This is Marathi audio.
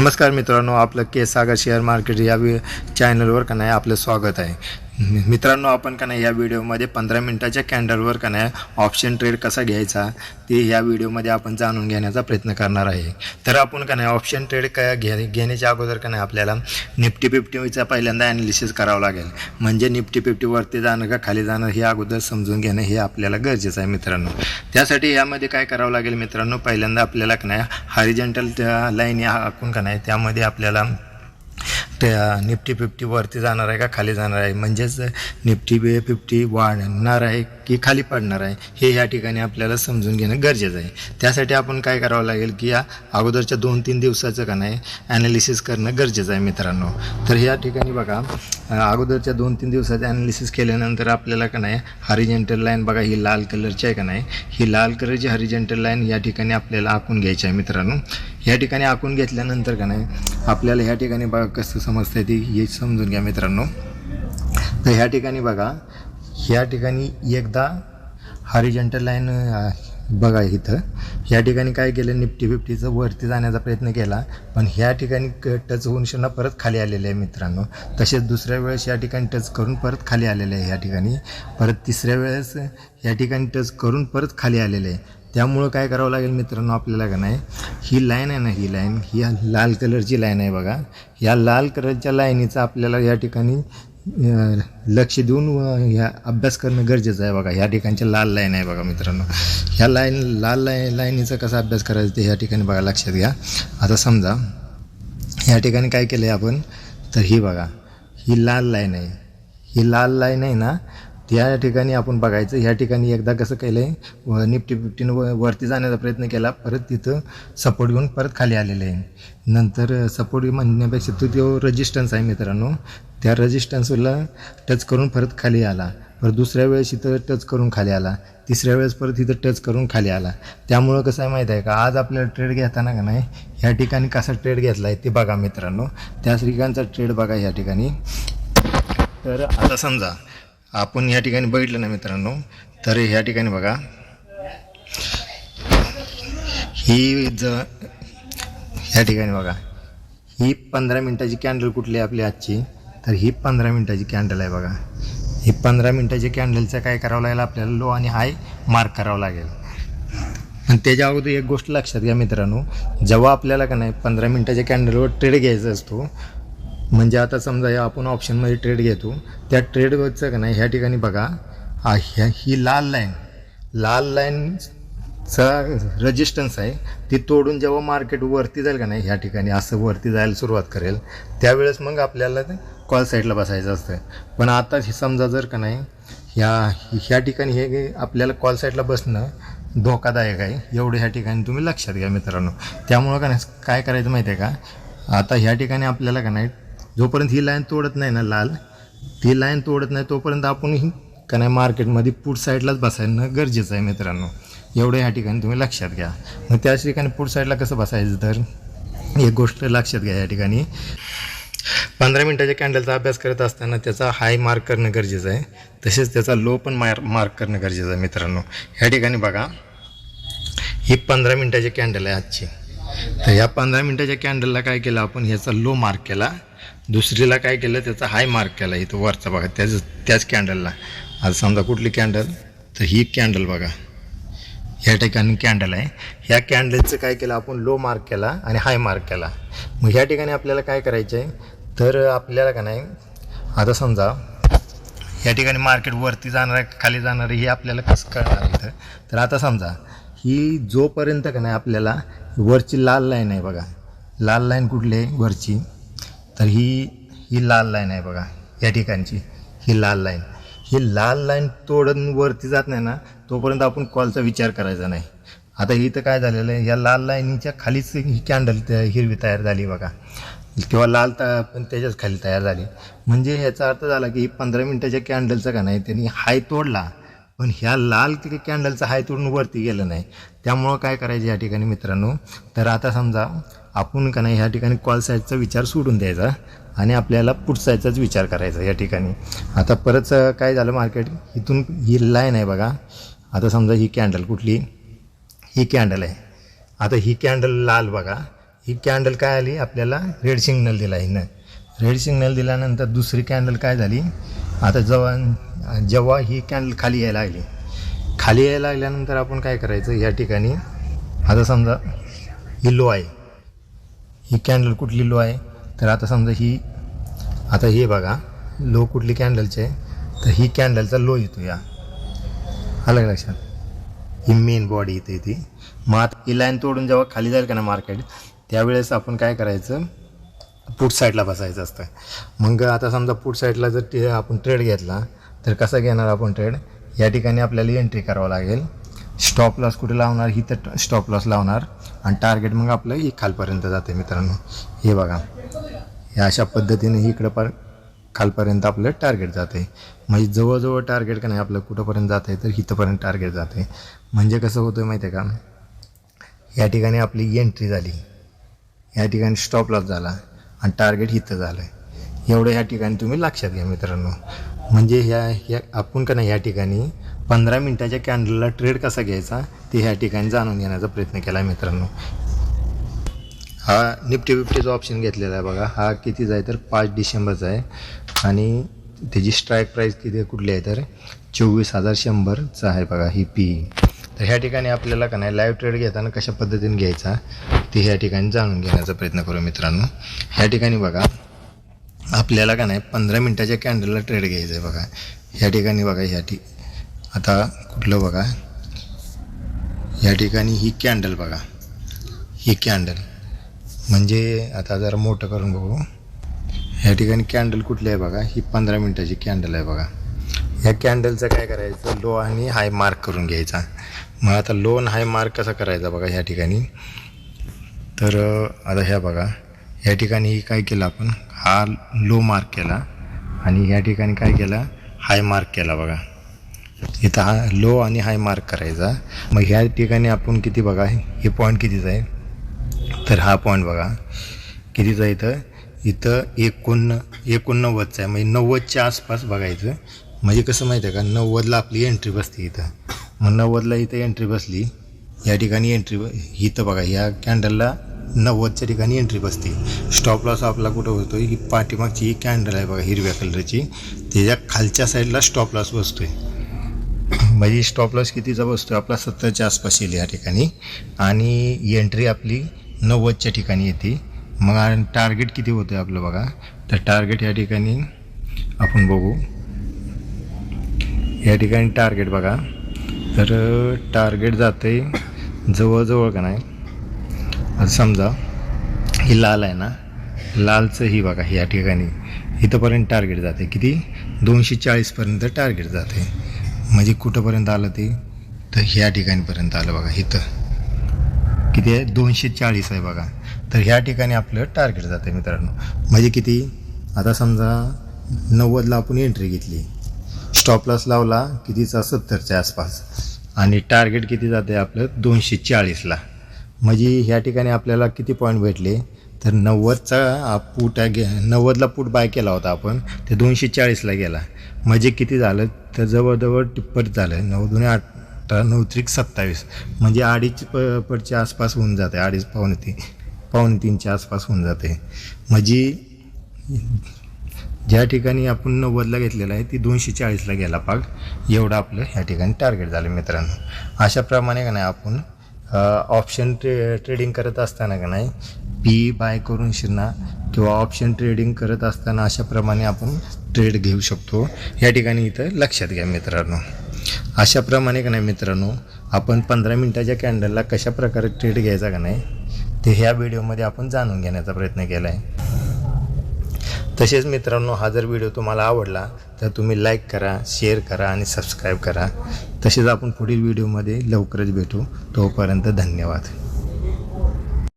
नमस्कार मित्रांनो, आपलं के सागर शेअर मार्केट या चॅनलवर का नाही आपलं स्वागत आहे. मित्रांनो, आपण का नाही या व्हिडिओमध्ये 15 मिनिटाच्या कॅन्डलवर का नाही ऑप्शन ट्रेड कसा घ्यायचा ते या व्हिडिओमध्ये आपण जाणून घेण्याचा प्रयत्न करणार आहे. तर आपण का नाही ऑप्शन ट्रेड घेण्याच्या अगोदर का नाही आपल्याला निफ्टी 50चा पहिल्यांदा ॲनालिसिस करावं लागेल. म्हणजे निफ्टी 50 वरती जाणं का खाली जाणं हे अगोदर समजून घेणं हे आपल्याला गरजेचं आहे मित्रांनो. त्यासाठी यामध्ये काय करावं लागेल मित्रांनो, पहिल्यांदा आपल्याला का नाही हॉरिझॉन्टल लाईन आखून का नाही त्यामध्ये आपल्याला निफ्टी 50 वरती जाणार आहे का खाली जाणार आहे, म्हणजेच निफ्टी 50 वाढणार आहे की खाली पडणार आहे हे या ठिकाणी आपल्याला समजून घेणं गरजेचं आहे. त्यासाठी आपण काय करावं लागेल की या अगोदरच्या 2-3 दिवसाचं का नाही ॲनालिसिस करणं गरजेचं आहे मित्रांनो. तर या ठिकाणी बघा, अगोदरच्या 2-3 दिवसाचं ॲनालिसिस केल्यानंतर आपल्याला का नाही हॉरिझॉन्टल लाईन बघा, ही लाल कलरची आहे का नाही, ही लाल कलरची हॉरिझॉन्टल लाईन या ठिकाणी आपल्याला आखून घ्यायची आहे मित्रांनो. या ठिकाणी आखून घेतल्यानंतर का नाही आपल्याला ह्या ठिकाणी बघा कसं समजतं ती हे समजून घ्या मित्रांनो. तर ह्या ठिकाणी बघा, ह्या ठिकाणी एकदा हॉरिझॉन्टल लाईन बघा इथं ह्या ठिकाणी काय केलं, निफ्टी 50चं वरती जाण्याचा प्रयत्न केला, पण ह्या ठिकाणी टच होऊन शून्य परत खाली आलेले आहे मित्रांनो. तसेच दुसऱ्या वेळेस या ठिकाणी टच करून परत खाली आलेले आहे, ह्या ठिकाणी परत तिसऱ्या वेळेस या ठिकाणी टच करून परत खाली आलेले आहे. त्यामुळं काय करावं लागेल मित्रांनो आपल्याला का नाही, ही लाईन आहे ना, ही लाईन ही लाल कलरची लाईन आहे बघा, या लाल कलरच्या लाईनीचा आपल्याला या ठिकाणी लक्ष देऊन ह्या अभ्यास करणं गरजेचं आहे. बघा ह्या ठिकाणच्या लाल लाईन आहे बघा मित्रांनो, ह्या लाल लाईनीचा कसा अभ्यास करायचा ते ह्या ठिकाणी बघा, लक्षात घ्या. आता समजा ह्या ठिकाणी काय केलं आहे आपण, तर ही बघा ही लाल लाईन आहे, ही लाल लाईन आहे ना, त्या ठिकाणी आपण बघायचं. ह्या ठिकाणी एकदा कसं केलं आहे, निफ्टी 50 वरती जाण्याचा प्रयत्न केला, परत तिथं सपोर्ट घेऊन परत खाली आलेले आहे. नंतर सपोर्ट म्हणण्यापेक्षा तो रेजिस्टन्स आहे मित्रांनो, त्या रेजिस्टन्सला टच करून परत खाली आला, परत दुसऱ्या वेळेस इथं टच करून खाली आला, तिसऱ्या वेळेस परत इथं टच करून खाली आला. त्यामुळं कसं आहे माहीत आहे का, आज आपल्याला ट्रेड घेताना का नाही ह्या ठिकाणी कसा ट्रेड घेतला आहे ते बघा मित्रांनो. त्या ठिकाणचा ट्रेड बघा ह्या ठिकाणी. तर आता समजा आपण या ठिकाणी बघितलं ना मित्रांनो, तर ह्या ठिकाणी बघा ही ह्या ठिकाणी बघा ही 15 मिनिटाची कॅन्डल कुठली आहे आपली आजची, तर ही 15 मिनिटाची कॅन्डल आहे बघा. ही 15 मिनिटाची कॅन्डलचं काय करावं लागेल आपल्याला, लो आणि हाय मार्क करावं लागेल. आणि त्याच्या अगोदर एक गोष्ट लक्षात घ्या मित्रांनो, जेव्हा आपल्याला का नाही 15 मिनिटाच्या कॅन्डलवर ट्रेड घ्यायचा असतो, म्हणजे आता समजा या आपण ऑप्शनमध्ये ट्रेड घेतो, त्या ट्रेडवरचं का नाही ह्या ठिकाणी बघा ही लाल लाईनचा रेजिस्टन्स आहे, ती तोडून जेव्हा मार्केट वरती जाईल का नाही, ह्या ठिकाणी असं वरती जायला सुरुवात करेल, त्यावेळेस मग आपल्याला कॉल साईडला बसायचं असतं. पण आता समजा जर का नाही ह्या ठिकाणी हे आपल्याला कॉल साईडला बसणं धोकादायक आहे, एवढं ह्या ठिकाणी तुम्ही लक्षात घ्या मित्रांनो. त्यामुळं का नाही काय करायचं माहिती आहे का, आता ह्या ठिकाणी आपल्याला का नाही जोपर्यंत ही लाईन तोडत नाही ना, लाल ती लाईन तोडत नाही तोपर्यंत आपण ही का नाही मार्केटमध्ये पुढ साईडलाच बसायनं गरजेचं आहे मित्रांनो. एवढं ह्या ठिकाणी तुम्ही लक्षात घ्या. मग त्याच ठिकाणी पुढ साईडला कसं बसायचं, तर एक गोष्ट लक्षात घ्या, या ठिकाणी 15 मिनिटाच्या कॅन्डलचा अभ्यास करत असताना त्याचा हाय मार्क करणं गरजेचं आहे, तसेच त्याचा लो पण मार्क करणं गरजेचं आहे मित्रांनो. ह्या ठिकाणी बघा ही 15 मिनिटाची कॅन्डल आहे आजची, तर ह्या 15 मिनिटाच्या कॅन्डलला काय केलं आपण, ह्याचा लो मार्क केला, दुसरीला काय केलं त्याचा हाय मार्क केला, इथं वरचा बघा त्याच कॅन्डलला. आज समजा कुठली कॅन्डल, तर ही कॅन्डल बघा, ह्या ठिकाणी कॅन्डल आहे, ह्या कॅन्डलचं काय केलं आपण, लो मार्क केला आणि हाय मार्क केला. मग ह्या ठिकाणी आपल्याला काय करायचं आहे, तर आपल्याला का नाही आता समजा ह्या ठिकाणी मार्केट वरती जाणार आहे खाली जाणार आहे हे आपल्याला कसं कळणार इथं, तर आता समजा ही जोपर्यंत का नाही आपल्याला वरची लाल लाईन आहे बघा, लाल लाईन कुठली आहे वरची, तर ही लाल लाईन आहे बघा, या ठिकाणची ही लाल लाईन तोडून वरती जात नाही ना, तोपर्यंत आपण कॉलचा विचार करायचा नाही. आता इथं काय झालेलं आहे, या लाल लाईनीच्या खालीच ही कॅन्डल हिरवी तयार झाली बघा, किंवा लाल पण त्याच्याच खाली तयार झाली. म्हणजे ह्याचा अर्थ झाला की 15 मिनिटाच्या कॅन्डलचा का नाही त्यांनी हाय तोडला, पण ह्या लाल कॅन्डलचा हाय तोडून वरती गेलं नाही. त्यामुळं काय करायचं या ठिकाणी मित्रांनो, तर आता समजा आपण का नाही ह्या ठिकाणी कॉल साईडचा विचार सोडून द्यायचा आणि आपल्याला पुढ साईडचाच विचार करायचा या ठिकाणी. आता परत काय झालं, मार्केट इथून ही लाईन आहे बघा, आता समजा ही कॅन्डल कुठली, ही कॅन्डल आहे, आता ही कॅन्डल लाल बघा, ही कॅन्डल काय आली आपल्याला रेड सिग्नल दिला आहे ना. रेड सिग्नल दिल्यानंतर दुसरी कॅन्डल काय झाली, आता जेव्हा ही कॅन्डल खाली यायला लागल्यानंतर आपण काय करायचं, या ठिकाणी आता समजा ही लो आहे, ही कॅन्डल कुठली लो आहे, तर आता समजा ही, आता हे बघा लो कुठली कॅन्डलचे आहे, तर ही कॅन्डलचा लो येतो या, आलं लक्षात, ही मेन बॉडी येते ती. मग आता ही लाईन तोडून जेव्हा खाली जाईल का ना मार्केट, त्यावेळेस आपण काय करायचं, पुट साईडला बसायचं असतं. मग आता समजा पुट साईडला जर आपण ट्रेड घेतला तर कसा घेणार आपण ट्रेड, या ठिकाणी आपल्याला एंट्री करावं लागेल. स्टॉप लॉस कुठे लावणार, ही तर स्टॉप लॉस लावणार आणि टार्गेट मग आपलं ही खालपर्यंत जाते मित्रांनो. हे बघा, या अशा पद्धतीने इकडं पर खालपर्यंत आपलं टार्गेट जाते. म्हणजे जवळजवळ टार्गेट का नाही आपलं कुठंपर्यंत जातं आहे, तर इथंपर्यंत टार्गेट जाते. म्हणजे कसं होतं आहे माहिती आहे का, या ठिकाणी आपली एंट्री झाली, या ठिकाणी स्टॉप लॉस झाला आणि टार्गेट इथं झालं आहे. एवढं ह्या ठिकाणी तुम्ही लक्षात घ्या मित्रांनो. म्हणजे ह्या आपण का नाही या ठिकाणी 15 मिनटाच्या कॅन्डलला ट्रेड कसा घ्यायचा ते ह्या ठिकाणी जाणून घेण्याचा प्रयत्न केला आहे मित्रांनो. हा निफ्टी बिफ्टीचा ऑप्शन घेतलेला आहे बघा. हा कितीचा आहे तर 5 डिसेंबरचा आहे आणि त्याची स्ट्राईक प्राईस किती कुठली आहे तर 24,100चा आहे बघा ही पी. तर ह्या ठिकाणी आपल्याला का नाही लाईव्ह ट्रेड घेताना कशा पद्धतीने घ्यायचा ते ह्या ठिकाणी जाणून घेण्याचा प्रयत्न करू मित्रांनो. ह्या ठिकाणी बघा आपल्याला का नाही 15 मिनटाच्या कॅन्डलला ट्रेड घ्यायचं आहे बघा. ह्या ठिकाणी बघा आता कुठलं बघा, या ठिकाणी ही कॅन्डल बघा, ही कॅन्डल म्हणजे आता जरा मोठं करून बघू. ह्या ठिकाणी कॅन्डल कुठली आहे बघा, ही 15 मिनटाची कॅन्डल आहे बघा. ह्या कॅन्डलचं काय करायचं, लो आणि हाय मार्क करून घ्यायचा. मग आता लो आणि हाय मार्क कसा करायचा बघा ह्या ठिकाणी, तर आता ह्या बघा ह्या ठिकाणी काय केलं आपण, हा लो मार्क केला आणि ह्या ठिकाणी काय केलं, हाय मार्क केला बघा. इथं हा लो आणि हाय मार्क करायचा. मग ह्या ठिकाणी आपण किती बघा, हे पॉईंट कितीचा आहे, तर हा पॉईंट बघा कितीचा आहे, इथं 89चा आहे. म्हणजे 90च्या आसपास बघायचं. म्हणजे कसं माहिती आहे का, 90ला आपली एंट्री बसते इथं. मग 90ला इथं एंट्री बसली, या ठिकाणी एंट्री इथं बघा, ह्या कॅन्डलला 90च्या ठिकाणी एंट्री बसते. स्टॉप लॉस आपला कुठं होतो, ही पाठीमागची ही कॅन्डल आहे बघा हिरव्या कलरची, त्याच्या खालच्या साईडला स्टॉप लॉस बसतो आहे. म्हणजे स्टॉप लॉस कितीचा बसतो आपला 70च्या आसपास येईल या ठिकाणी आणि एंट्री आपली 90च्या ठिकाणी येते. मग टार्गेट किती होतं आपलं बघा, तर टार्गेट या ठिकाणी आपण बघू. या ठिकाणी टार्गेट बघा, तर टार्गेट जातं आहे जवळजवळ का नाही, आता समजा ही लाल आहे ना, लालचं ही बघा या ठिकाणी इथंपर्यंत टार्गेट जाते. किती 240पर्यंत टार्गेट जाते. म्हणजे कुठंपर्यंत आलं ते, तर ह्या ठिकाणीपर्यंत आलं बघा. इथं किती आहे 240 आहे बघा. तर ह्या ठिकाणी आपलं टार्गेट जातं आहे मित्रांनो. म्हणजे किती, आता समजा 90ला आपण एंट्री घेतली, स्टॉप लॉस लावला कितीचा 70च्या आसपास आणि टार्गेट किती जाते आपलं 240ला. म्हणजे ह्या ठिकाणी आपल्याला किती पॉईंट भेटले, तर 90चा पूट 90ला पूट बाय केला होता आपण, ते 240ला गेला. म्हणजे किती झालं तर जवळजवळ टिप्पट झालं, 9 दूने 18 9 त्रिक 27, म्हणजे 2.5 पटच्या आसपास होऊन जाते, 2.5 पावणे 3च्या आसपास होऊन जाते. म्हणजे ज्या ठिकाणी आपण 90ला घेतलेला आहे ती 240ला गेला पाग, एवढं आपलं ह्या ठिकाणी टार्गेट झालं मित्रांनो. अशाप्रमाणे का नाही आपण ऑप्शन ट्रेडिंग करत असताना का नाही पी बाय करून शिरणार किंवा ऑप्शन ट्रेडिंग करत असताना अशाप्रमाणे आपण ट्रेड घेऊ शकतो. या ठिकाणी इथं लक्षात घ्या मित्रांनो. अशाप्रमाणे का नाही मित्रांनो आपण 15 मिनटाच्या कॅन्डलला कशा प्रकारे ट्रेड घ्यायचा का नाही ते ह्या व्हिडिओमध्ये आपण जाणून घेण्याचा प्रयत्न केला आहे. तसेच मित्रांनो हा जर व्हिडिओ तुम्हाला आवडला तर तुम्ही लाईक करा, शेअर करा आणि सबस्क्राईब करा. तसेच आपण पुढील व्हिडिओमध्ये लवकरच भेटू. तोपर्यंत धन्यवाद.